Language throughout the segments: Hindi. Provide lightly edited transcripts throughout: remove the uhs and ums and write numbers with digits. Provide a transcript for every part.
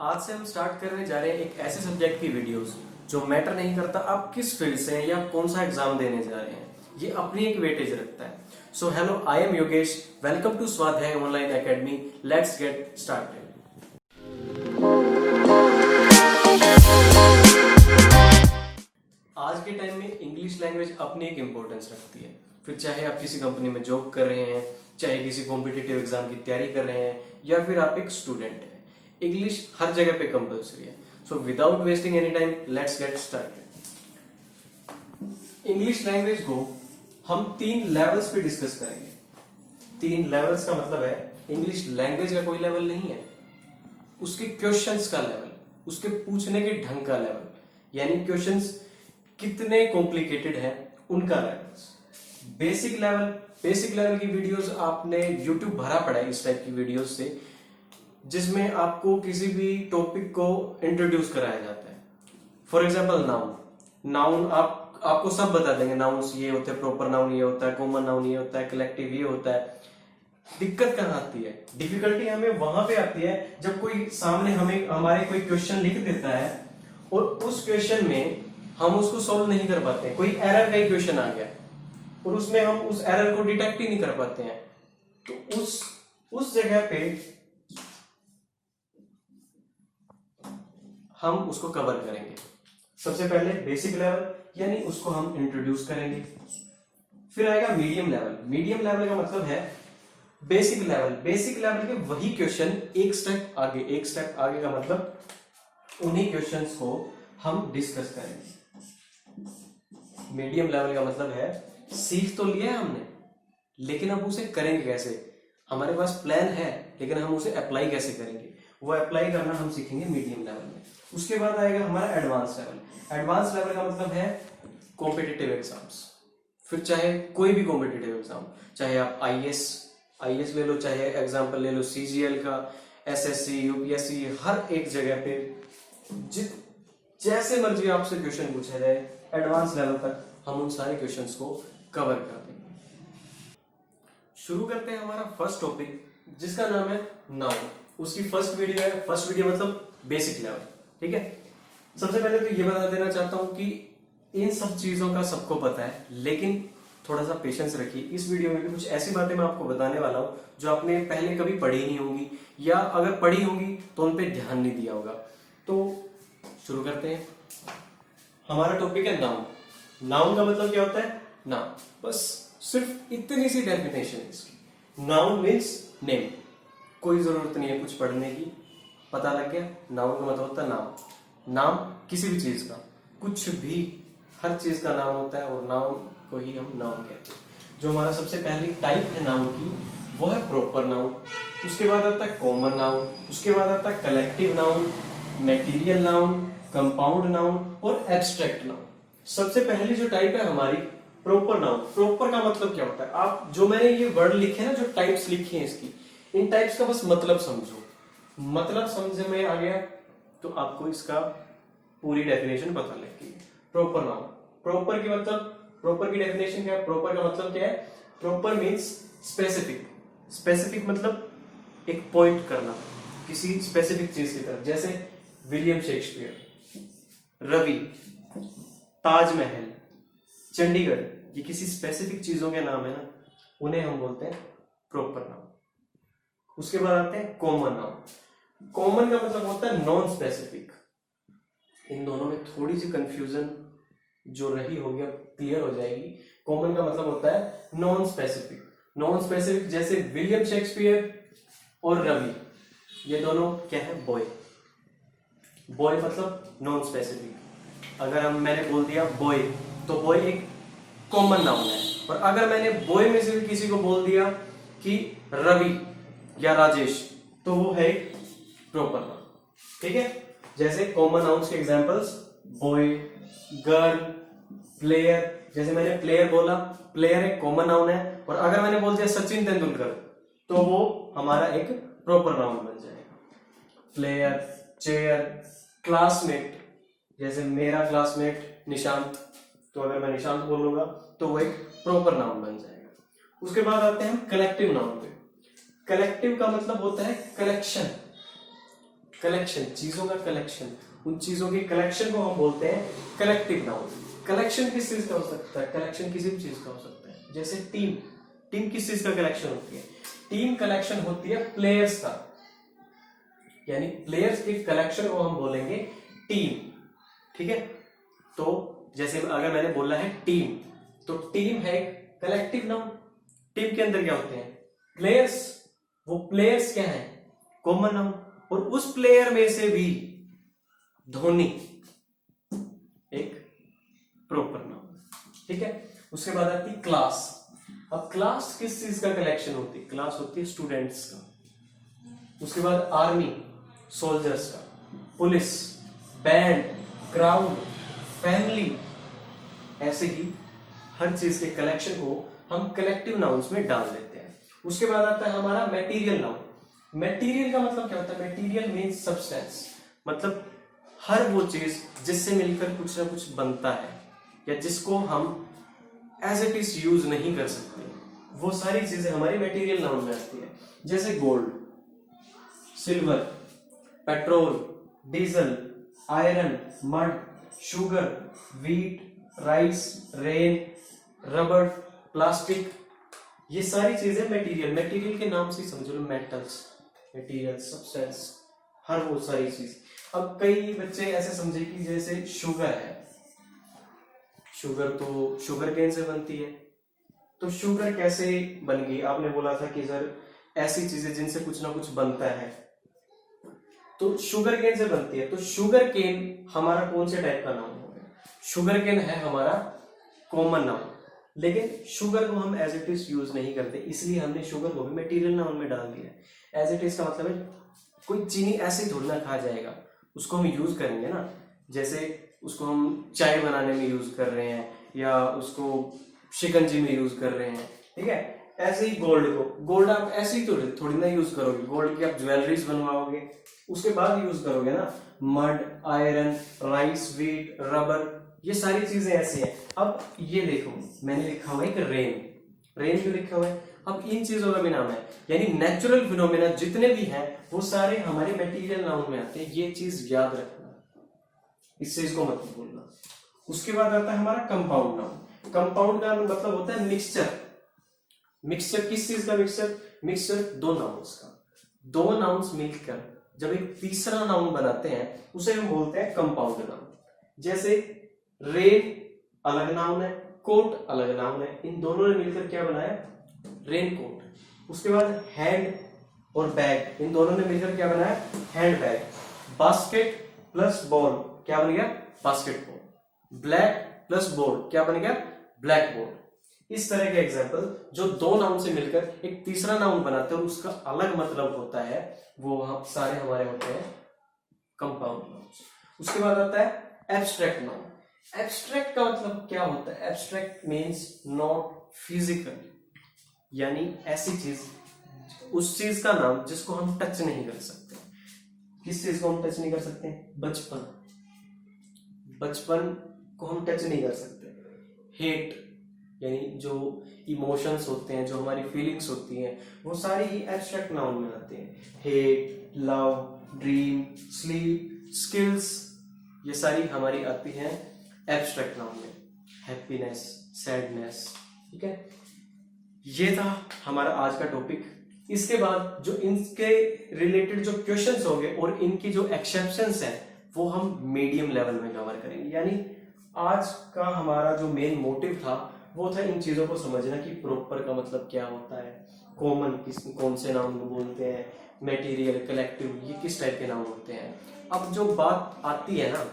आज से हम स्टार्ट करने जा रहे हैं एक ऐसे सब्जेक्ट की वीडियोस जो मैटर नहीं करता आप किस फील्ड से हैं या कौन सा एग्जाम देने जा रहे हैं, ये अपनी एक वेटेज रखता है। So hello, I am Yogesh, welcome to Swadhyay online academy. Let's get started. आज के टाइम में इंग्लिश लैंग्वेज अपनी एक इम्पोर्टेंस रखती है। फिर चाहे आप किसी कंपनी में जॉब कर रहे हैं, चाहे किसी कॉम्पिटिटिव एग्जाम की तैयारी कर रहे हैं, या फिर आप एक स्टूडेंट हैं, इंग्लिश हर जगह पे कंपल्सरी है। So without wasting any time, let's get started. English language को हम 3 लेवल्स पे डिस्कस करेंगे। 3 लेवल्स का मतलब है इंग्लिश लैंग्वेज का कोई लेवल नहीं है, उसके क्वेश्चंस का लेवल, उसके पूछने के ढंग का लेवल, यानी क्वेश्चंस कितने कॉम्प्लिकेटेड है उनका लेवल। बेसिक लेवल की वीडियोस आपने YouTube भरा पड़ा है इस टाइप की वीडियोस से, जिसमें आपको किसी भी टॉपिक को इंट्रोड्यूस कराया जाता है। फॉर एग्जांपल नाउन आपको सब बता देंगे। नाउन्स ये होते हैं, प्रॉपर नाउन ये होता है, कॉमन नाउन ये होता है, कलेक्टिव ये होता है। दिक्कत कहाँ आती है, डिफिकल्टी हमें वहां पे आती है जब कोई सामने हमारे कोई क्वेश्चन लिख देता है और उस क्वेश्चन में हम उसको सॉल्व नहीं कर पाते। कोई एरर का ही क्वेश्चन आ गया और उसमें हम उस एरर को डिटेक्ट ही नहीं कर पाते हैं, तो उस जगह पे हम उसको कवर करेंगे। सबसे पहले बेसिक लेवल, यानी उसको हम इंट्रोड्यूस करेंगे। फिर आएगा मीडियम लेवल। मीडियम लेवल का मतलब है बेसिक लेवल के वही क्वेश्चन एक स्टेप आगे का मतलब उन्हीं क्वेश्चंस को हम डिस्कस करेंगे। मीडियम लेवल का मतलब है सीख तो लिया है हमने, लेकिन अब उसे करेंगे कैसे। हमारे पास प्लान है, लेकिन हम उसे अप्लाई कैसे करेंगे, वो अप्लाई करना हम सीखेंगे मीडियम लेवल में। उसके बाद आएगा हमारा एडवांस लेवल। एडवांस लेवल का मतलब है कॉम्पिटिटिव एग्जाम्स। फिर चाहे कोई भी कॉम्पिटिटिव एग्जाम, चाहे आप आईएएस ले लो, चाहे एग्जाम्पल ले लो सीजीएल का, एसएससी, यूपीएससी, हर एक जगह पे जैसे मर्जी आपसे क्वेश्चन पूछा जाए, एडवांस लेवल तक हम उन सारे क्वेश्चंस को कवर कर देंगे। शुरू करते हैं हमारा फर्स्ट टॉपिक, जिसका नाम है नाउन। उसकी फर्स्ट वीडियो मतलब बेसिक लेवल। ठीक है, सबसे पहले तो ये बता देना चाहता हूं कि इन सब चीजों का सबको पता है, लेकिन थोड़ा सा पेशेंस रखिए। इस वीडियो में भी कुछ ऐसी बातें मैं आपको बताने वाला हूं जो आपने पहले कभी पढ़ी नहीं होंगी, या अगर पढ़ी होंगी तो उन पे ध्यान नहीं दिया होगा। तो शुरू करते हैं। हमारा टॉपिक है नाउन। नाउन का मतलब क्या होता है? नाउन, बस सिर्फ इतनी सी डेफिनेशन है इसकी। Noun means name. कोई जरूरत नहीं है कुछ पढ़ने की, पता लग गया। नाउन का मतलब होता है नाम किसी भी चीज का, कुछ भी, हर चीज का नाम होता है, और नाउन को ही हम नाउन कहते हैं। जो हमारा सबसे पहली टाइप है नाउन की, वो है प्रॉपर नाउन। उसके बाद आता है कॉमन नाउन, उसके बाद आता है collective noun, material noun, compound noun और एब्स्ट्रैक्ट नाउन। सबसे पहली जो टाइप है हमारी प्रॉपर नाउन। प्रॉपर का मतलब क्या होता है? आप जो मैंने ये वर्ड लिखे हैं ना, जो टाइप्स लिखी हैं इसकी, इन टाइप्स का बस मतलब समझो। मतलब समझ में आ गया तो आपको इसका पूरी डेफिनेशन पता लगेगी। प्रॉपर नाउन, प्रॉपर की डेफिनेशन क्या है? प्रॉपर का मतलब क्या है? प्रॉपर मीन्स स्पेसिफिक मतलब एक पॉइंट करना किसी स्पेसिफिक चीज की तरफ। जैसे विलियम शेक्सपियर, रवि, ताजमहल, चंडीगढ़, ये किसी स्पेसिफिक चीजों के नाम है ना, उन्हें हम बोलते हैं प्रॉपर नाउन। उसके बाद आते हैं कॉमन नाउन। कॉमन का मतलब होता है नॉन स्पेसिफिक। इन दोनों में थोड़ी सी कंफ्यूजन जो रही होगी अब क्लियर हो जाएगी। कॉमन का मतलब होता है नॉन स्पेसिफिक जैसे विलियम शेक्सपियर और रवि, ये दोनों क्या है? बॉय मतलब नॉन स्पेसिफिक। अगर मैंने बोल दिया बॉय, तो बॉय एक कॉमन नाउन है। और अगर मैंने बॉय में से भी किसी को बोल दिया कि रवि या राजेश, तो वो है एक प्रॉपर नाउन। ठीक है, जैसे कॉमन नाउन्स के एग्जांपल्स बॉय, गर्ल, प्लेयर। जैसे मैंने प्लेयर बोला, प्लेयर एक कॉमन नाउन है, और अगर मैंने बोल दिया सचिन तेंदुलकर, तो वो हमारा एक प्रॉपर नाउन बन जाएगा। प्लेयर, चेयर, क्लासमेट, जैसे मेरा क्लासमेट निशांत, तो अगर मैं निशांत बोलूंगा तो वो एक प्रॉपर नाउन बन जाएगा। उसके बाद आते हैं हम कलेक्टिव नाउन पे। कलेक्टिव का मतलब होता है कलेक्शन। कलेक्शन, चीजों का कलेक्शन, उन चीजों के कलेक्शन को हम बोलते हैं कलेक्टिव नाउन। कलेक्शन किस चीज का हो सकता है? कलेक्शन किसी भी चीज का हो सकता है। जैसे टीम, टीम किस चीज का कलेक्शन होती है? टीम कलेक्शन होती है प्लेयर्स का, यानी प्लेयर्स के कलेक्शन को हम बोलेंगे टीम। ठीक है, तो जैसे अगर मैंने बोला है टीम, तो टीम है कलेक्टिव नाउन। टीम के अंदर क्या होते हैं? प्लेयर्स। वो प्लेयर्स क्या है? Common noun. और उस प्लेयर में से भी धोनी एक प्रॉपर नाउन। ठीक है, उसके बाद आती है क्लास। अब क्लास किस चीज का कलेक्शन होती है? क्लास होती है स्टूडेंट्स का। उसके बाद आर्मी, सोल्जर्स का। पुलिस, बैंड, क्राउड, फैमिली, ऐसे ही हर चीज के कलेक्शन को हम कलेक्टिव नाउन्स में डाल देते हैं। उसके बाद आता है हमारा मटेरियल नाउन। मटेरियल का मतलब क्या होता है? मटेरियल मीन्स सब्सटेंस, मतलब हर वो चीज जिससे मिलकर कुछ ना कुछ बनता है, या जिसको हम एज इट इज यूज नहीं कर सकते, वो सारी चीजें हमारी मटेरियल नाउन में आती है। जैसे gold, silver, petrol, diesel, iron, mud, sugar, wheat, rice, rain, rubber, plastic, ये सारी चीजें मटेरियल, मटेरियल के नाम से समझ लो, मेटल्स, मटेरियल, सब्सटेंस, हर वो सारी चीज। अब कई बच्चे ऐसे समझे कि जैसे शुगर है, शुगर तो शुगर केन से बनती है, तो शुगर कैसे बन गई? आपने बोला था कि सर ऐसी चीजें जिनसे कुछ ना कुछ बनता है, तो शुगर केन से बनती है। तो शुगर केन हमारा कौन से टाइप का नाम हो गया? शुगर केन है हमारा कॉमन नाउन, लेकिन शुगर को हम एज इट इज यूज नहीं करते, इसलिए हमने शुगर को भी मटेरियल नाउन में डाल दिया। एज इट इज का मतलब है कोई चीनी ऐसे थोड़ी ना खा जाएगा, उसको हम यूज करेंगे ना। जैसे उसको हम चाय बनाने में यूज कर रहे हैं, या उसको शिकंजी में यूज कर रहे हैं। ठीक है, ऐसे ही गोल्ड को, गोल्ड आप ऐसे ही थोड़ी ना यूज करोगे। गोल्ड की आप ज्वेलरीज बनवाओगे, उसके बाद यूज करोगे ना। Mud, iron, rice, wheat, rubber, ये सारी चीजें ऐसी हैं। अब ये देखो, मैंने लिखा हुआ है कि रेन, रेन क्यों लिखा हुआ है? अब इन चीजों का भी नाम है, यानी नेचुरल फिनोमेना जितने भी हैं वो सारे हमारे मटेरियल नाउन में आते हैं। ये चीज याद रखना, इस चीज को मत भूलना। उसके बाद आता है हमारा कंपाउंड नाउन। कंपाउंड का मतलब होता है मिक्सचर। मिक्सचर किस चीज का मिक्सचर? मिक्सचर दो नाउन्स का। दो नाउन्स मिलकर जब एक तीसरा नाउन बनाते हैं उसे हम बोलते हैं कंपाउंड नाउन। जैसे रेन अलग नाउन है, कोट अलग नाउन है, इन दोनों ने मिलकर क्या बनाया? Rain coat. उसके बाद हैंड और बैग, इन दोनों ने मिलकर क्या बनाया? Hand bag. Basket plus ball क्या बन गया? बास्केटबॉल। ब्लैक प्लस बोर्ड क्या बन गया? Black board. इस तरह के एग्जाम्पल जो दो नाउन से मिलकर एक तीसरा नाउन बनाते हैं और उसका अलग मतलब होता है, वो सारे हमारे होते हैं कंपाउंड नाउन। उसके बाद आता है एब्स्ट्रैक्ट नाउन। एब्स्ट्रैक्ट का मतलब क्या होता है? एब्स्ट्रैक्ट मीन्स नॉट फिजिकल, यानी ऐसी चीज, उस चीज का नाम जिसको हम टच नहीं कर सकते। किस चीज को हम टच नहीं कर सकते? बचपन, बचपन को हम टच नहीं कर सकते। हेट, यानी जो इमोशंस होते हैं, जो हमारी फीलिंग्स होती हैं, वो सारी ही एब्स्ट्रैक्ट नाउन में आते हैं। Hate, love, dream, sleep, skills, ये सारी हमारी आती हैं एब्स्ट्रैक्ट नाउन में। Happiness, sadness. ठीक है, ये था हमारा आज का टॉपिक। इसके बाद जो इनके रिलेटेड जो क्वेश्चंस होंगे और इनकी जो एक्सेप्शंस हैं वो हम मीडियम लेवल में कवर करेंगे। यानी आज का हमारा जो मेन मोटिव था वो था इन चीजों को समझना कि प्रॉपर का मतलब क्या होता है, कॉमन कौन से नाउन को बोलते हैं, मटेरियल, कलेक्टिव, ये किस टाइप के नाउन होते हैं। अब जो बात आती है ना,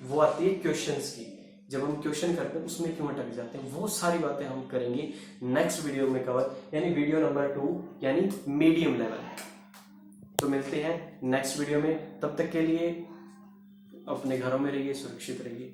वो आती है क्वेश्चंस की। जब हम क्वेश्चन करते हैं उसमें क्यों अटक जाते हैं, वो सारी बातें हम करेंगे नेक्स्ट वीडियो में कवर, यानी वीडियो नंबर 2, यानी मीडियम लेवल। तो मिलते हैं नेक्स्ट वीडियो में, तब तक के लिए अपने घरों में रहिए, सुरक्षित रहिए।